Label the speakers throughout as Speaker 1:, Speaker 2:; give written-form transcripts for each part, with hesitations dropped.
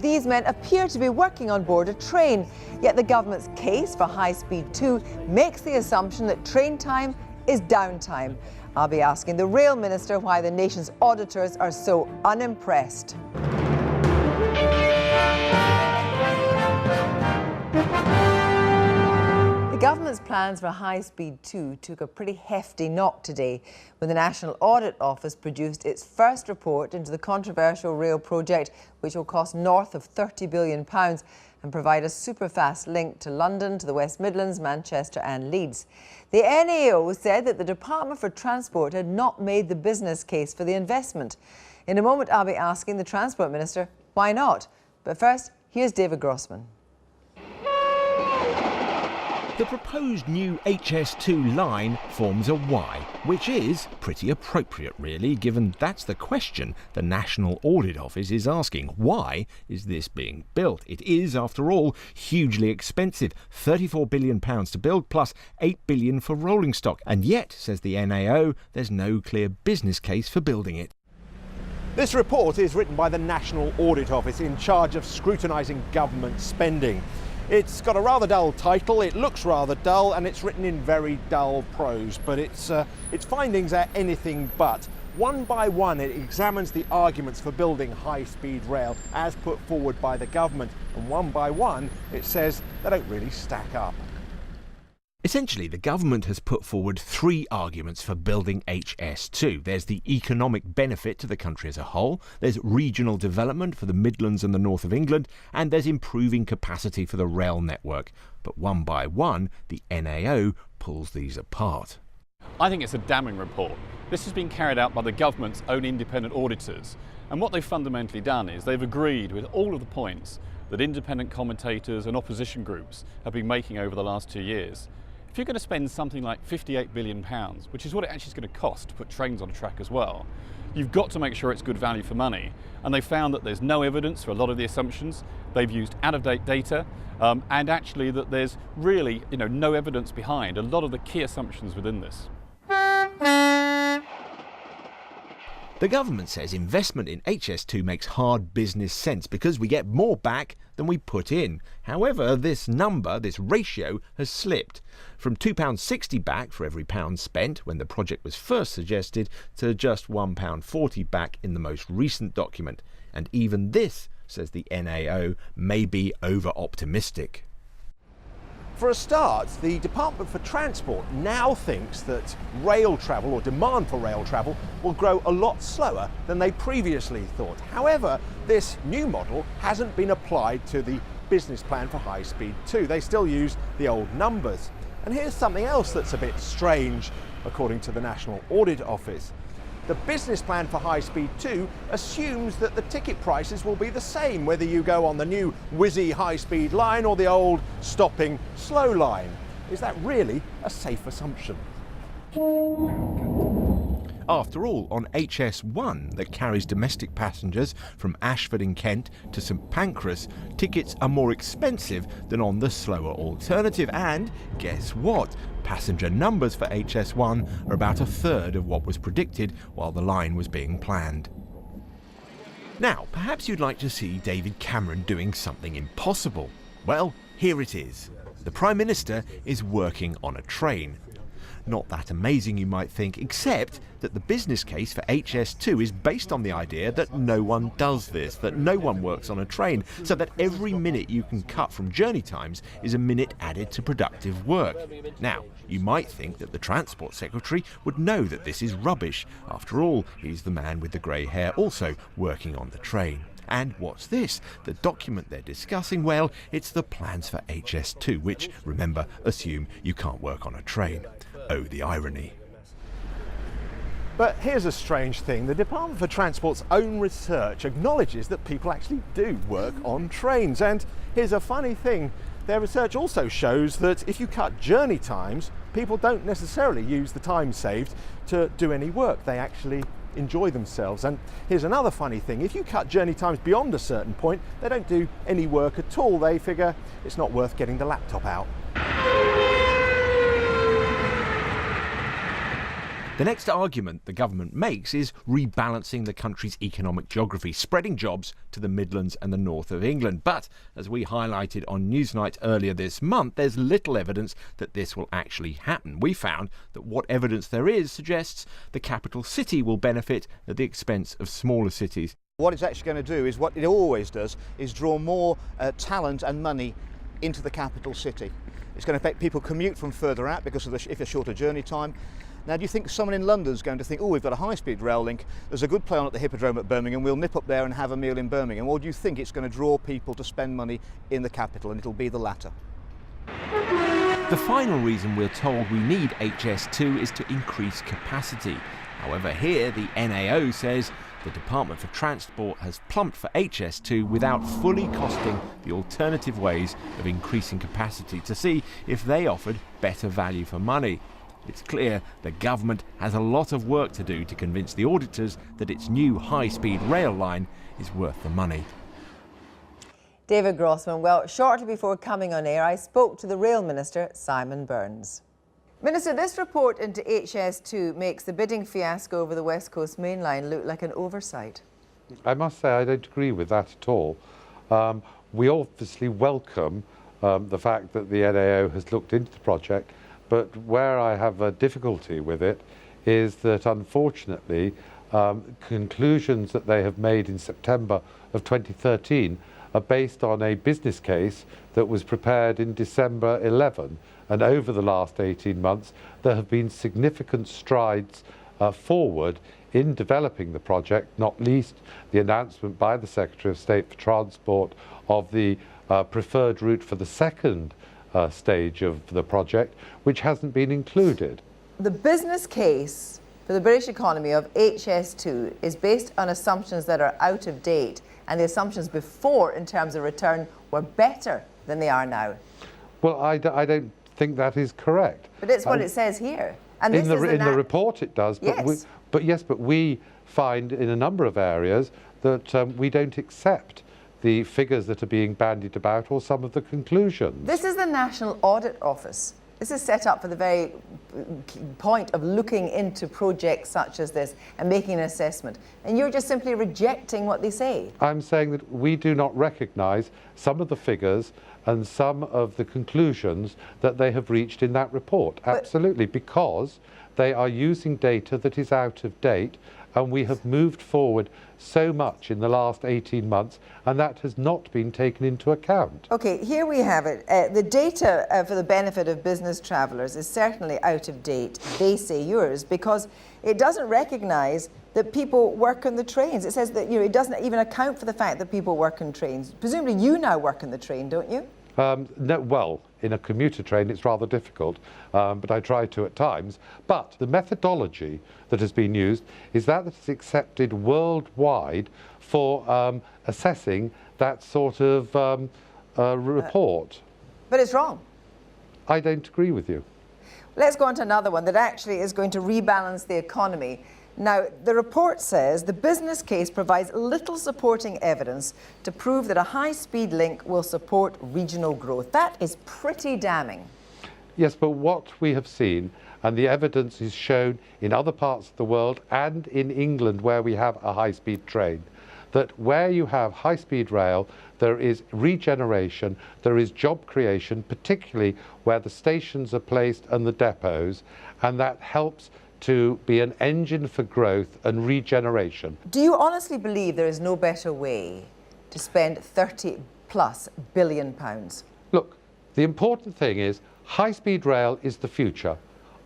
Speaker 1: These men appear to be working on board a train, yet the government's case for High-Speed 2 makes the assumption that train time is downtime. I'll be asking the Rail Minister why the nation's auditors are so unimpressed. The government's plans for High-Speed 2 took a pretty hefty knock today when the National Audit Office produced its first report into the controversial rail project, which will cost north of £30 billion and provide a superfast link to London, to the West Midlands, Manchester and Leeds. The NAO said that the Department for Transport had not made the business case for the investment. In a moment, I'll be asking the Transport Minister why not. But first, here's David Grossman.
Speaker 2: The proposed new HS2 line forms a Y, which is pretty appropriate really, given that's the question the National Audit Office is asking. Why is this being built? It is, after all, hugely expensive, £34 billion to build plus £8 billion for rolling stock. And yet, says the NAO, there's no clear business case for building it.
Speaker 3: This report is written by the National Audit Office in charge of scrutinising government spending. It's got a rather dull title, it looks rather dull, and it's written in very dull prose, but its findings are anything but. One by one, it examines the arguments for building high-speed rail as put forward by the government, and one by one, it says they don't really stack up.
Speaker 2: Essentially, the government has put forward three arguments for building HS2. There's the economic benefit to the country as a whole, there's regional development for the Midlands and the north of England, and there's improving capacity for the rail network. But one by one, the NAO pulls these apart.
Speaker 4: I think it's a damning report. This has been carried out by the government's own independent auditors, and what they've fundamentally done is they've agreed with all of the points that independent commentators and opposition groups have been making over the last 2 years. If you're going to spend something like £58 billion, which is what it actually is going to cost to put trains on a track as well, you've got to make sure it's good value for money. And they found that there's no evidence for a lot of the assumptions. They've used out-of-date data, and actually that there's really no evidence behind a lot of the key assumptions within this.
Speaker 2: The government says investment in HS2 makes hard business sense because we get more back than we put in. However, this number, this ratio, has slipped from £2.60 back for every pound spent when the project was first suggested to just £1.40 back in the most recent document. And even this, says the NAO, may be over-optimistic.
Speaker 3: For a start, the Department for Transport now thinks that rail travel, or demand for rail travel, will grow a lot slower than they previously thought. However, this new model hasn't been applied to the business plan for High-Speed 2. They still use the old numbers. And here's something else that's a bit strange, according to the National Audit Office. The business plan for High-Speed 2 assumes that the ticket prices will be the same whether you go on the new whizzy high-speed line or the old stopping slow line. Is that really a safe assumption?
Speaker 2: After all, on HS1 that carries domestic passengers from Ashford in Kent to St Pancras, tickets are more expensive than on the slower alternative. And guess what? Passenger numbers for HS1 are about a third of what was predicted while the line was being planned. Now, perhaps you'd like to see David Cameron doing something impossible. Well, here it is. The Prime Minister is working on a train. Not that amazing, you might think, except that the business case for HS2 is based on the idea that no one does this, that no one works on a train, so that every minute you can cut from journey times is a minute added to productive work. Now, you might think that the Transport Secretary would know that this is rubbish. After all, he's the man with the grey hair also working on the train. And what's this? The document they're discussing? Well, it's the plans for HS2, which, remember, assume you can't work on a train. Oh, the irony.
Speaker 3: But here's a strange thing. The Department for Transport's own research acknowledges that people actually do work on trains. And here's a funny thing. Their research also shows that if you cut journey times, people don't necessarily use the time saved to do any work. They actually enjoy themselves. And here's another funny thing. If you cut journey times beyond a certain point, they don't do any work at all. They figure it's not worth getting the laptop out.
Speaker 2: The next argument the government makes is rebalancing the country's economic geography, spreading jobs to the Midlands and the north of England. But, as we highlighted on Newsnight earlier this month, there's little evidence that this will actually happen. We found that what evidence there is suggests the capital city will benefit at the expense of smaller cities.
Speaker 5: What it's actually going to do is what it always does, is draw more talent and money into the capital city. It's going to make people commute from further out because of if a shorter journey time. Now, do you think someone in London's going to think, oh, we've got a high-speed rail link, there's a good play on at the Hippodrome at Birmingham, we'll nip up there and have a meal in Birmingham? Or do you think it's going to draw people to spend money in the capital, and it'll be the latter?
Speaker 2: The final reason we're told we need HS2 is to increase capacity. However, here the NAO says the Department for Transport has plumped for HS2 without fully costing the alternative ways of increasing capacity to see if they offered better value for money. It's clear the government has a lot of work to do to convince the auditors that its new high-speed rail line is worth the money.
Speaker 1: David Grossman, well, shortly before coming on air, I spoke to the Rail Minister, Simon Burns. Minister, this report into HS2 makes the bidding fiasco over the West Coast Main Line look like an oversight.
Speaker 6: I must say I don't agree with that at all. We obviously welcome the fact that the NAO has looked into the project, but where I have a difficulty with it is that unfortunately conclusions that they have made in September of 2013 are based on a business case that was prepared in December 11, and over the last 18 months there have been significant strides forward in developing the project, not least the announcement by the Secretary of State for Transport of the preferred route for the second stage of the project, which hasn't been included.
Speaker 1: The business case for the British economy of HS2 is based on assumptions that are out of date, and the assumptions before in terms of return were better than they are now.
Speaker 6: Well, I don't think that is correct.
Speaker 1: But it's what it says here. And
Speaker 6: in the report it does, but
Speaker 1: yes.
Speaker 6: but we find in a number of areas that we don't accept the figures that are being bandied about or some of the conclusions.
Speaker 1: This is the National Audit Office. This is set up for the very point of looking into projects such as this and making an assessment. And you're just simply rejecting what they say.
Speaker 6: I'm saying that we do not recognise some of the figures and some of the conclusions that they have reached in that report. Absolutely, because they are using data that is out of date, and we have moved forward so much in the last 18 months, and that has not been taken into account.
Speaker 1: Okay, here we have it. The data for the benefit of business travellers is certainly out of date, they say yours, because it doesn't recognise that people work on the trains. It says that it doesn't even account for the fact that people work on trains. Presumably you now work on the train, don't you?
Speaker 6: No, well, in a commuter train it's rather difficult, but I try to at times. But the methodology that has been used is that it's accepted worldwide for assessing that sort of report.
Speaker 1: But it's wrong.
Speaker 6: I don't agree with you.
Speaker 1: Let's go on to another one that actually is going to rebalance the economy. Now, the report says the business case provides little supporting evidence to prove that a high-speed link will support regional growth. That is pretty damning.
Speaker 6: Yes, but what we have seen, and the evidence is shown in other parts of the world and in England where we have a high-speed train, that where you have high-speed rail, there is regeneration, there is job creation, particularly where the stations are placed and the depots, and that helps to be an engine for growth and regeneration.
Speaker 1: Do you honestly believe there is no better way to spend £30+ billion?
Speaker 6: Look, the important thing is high-speed rail is the future.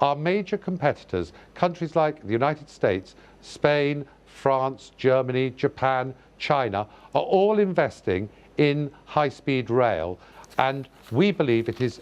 Speaker 6: Our major competitors, countries like the United States, Spain, France, Germany, Japan, China, are all investing in high-speed rail, and we believe it is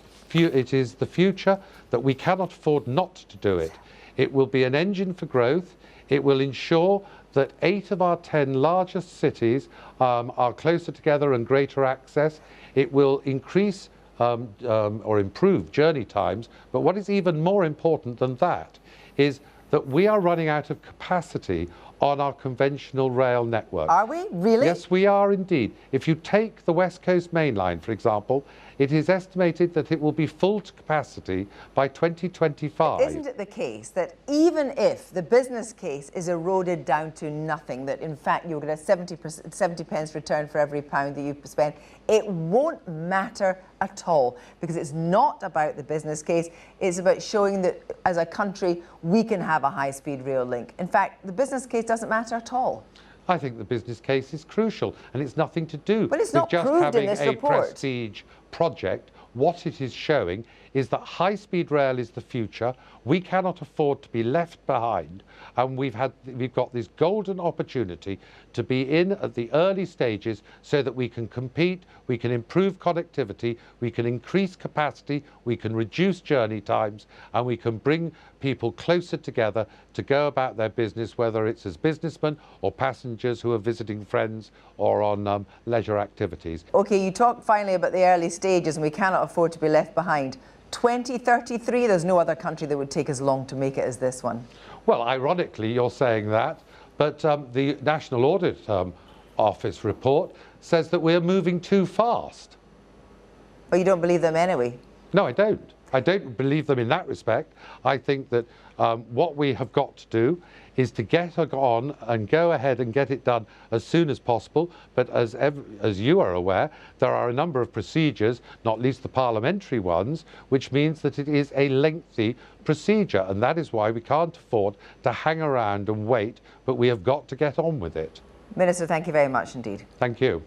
Speaker 6: the future, that we cannot afford not to do it. It will be an engine for growth. It will ensure that 8 of our 10 largest cities are closer together and greater access. It will increase or improve journey times. But what is even more important than that is that we are running out of capacity on our conventional rail network.
Speaker 1: Are we? Really?
Speaker 6: Yes, we are indeed. If you take the West Coast Main Line, for example, it is estimated that it will be full to capacity by 2025.
Speaker 1: Isn't it the case that even if the business case is eroded down to nothing, that in fact you'll get a 70 pence return for every pound that you spend, it won't matter at all, because it's not about the business case, it's about showing that as a country we can have a high-speed rail link. In fact, the business case doesn't matter at all.
Speaker 6: I think the business case is crucial, and it's nothing to do
Speaker 1: But it's
Speaker 6: with
Speaker 1: not
Speaker 6: just
Speaker 1: proved
Speaker 6: having
Speaker 1: in this
Speaker 6: a
Speaker 1: report.
Speaker 6: prestige project. What it is showing is that high-speed rail is the future. We cannot afford to be left behind, and we've got this golden opportunity to be in at the early stages so that we can compete, we can improve connectivity, we can increase capacity, we can reduce journey times, and we can bring people closer together to go about their business, whether it's as businessmen or passengers who are visiting friends or on leisure activities.
Speaker 1: OK, you talked finally about the early stages, and we cannot afford to be left behind. 2033, there's no other country that would take as long to make it as this one.
Speaker 6: Well, ironically, you're saying that, but the National Audit Office report says that we're moving too fast.
Speaker 1: But you don't believe them anyway?
Speaker 6: No, I don't. I don't believe them in that respect. I think that what we have got to do is to get on and go ahead and get it done as soon as possible. But as you are aware, there are a number of procedures, not least the parliamentary ones, which means that it is a lengthy procedure. And that is why we can't afford to hang around and wait, but we have got to get on with it.
Speaker 1: Minister, thank you very much indeed.
Speaker 6: Thank you.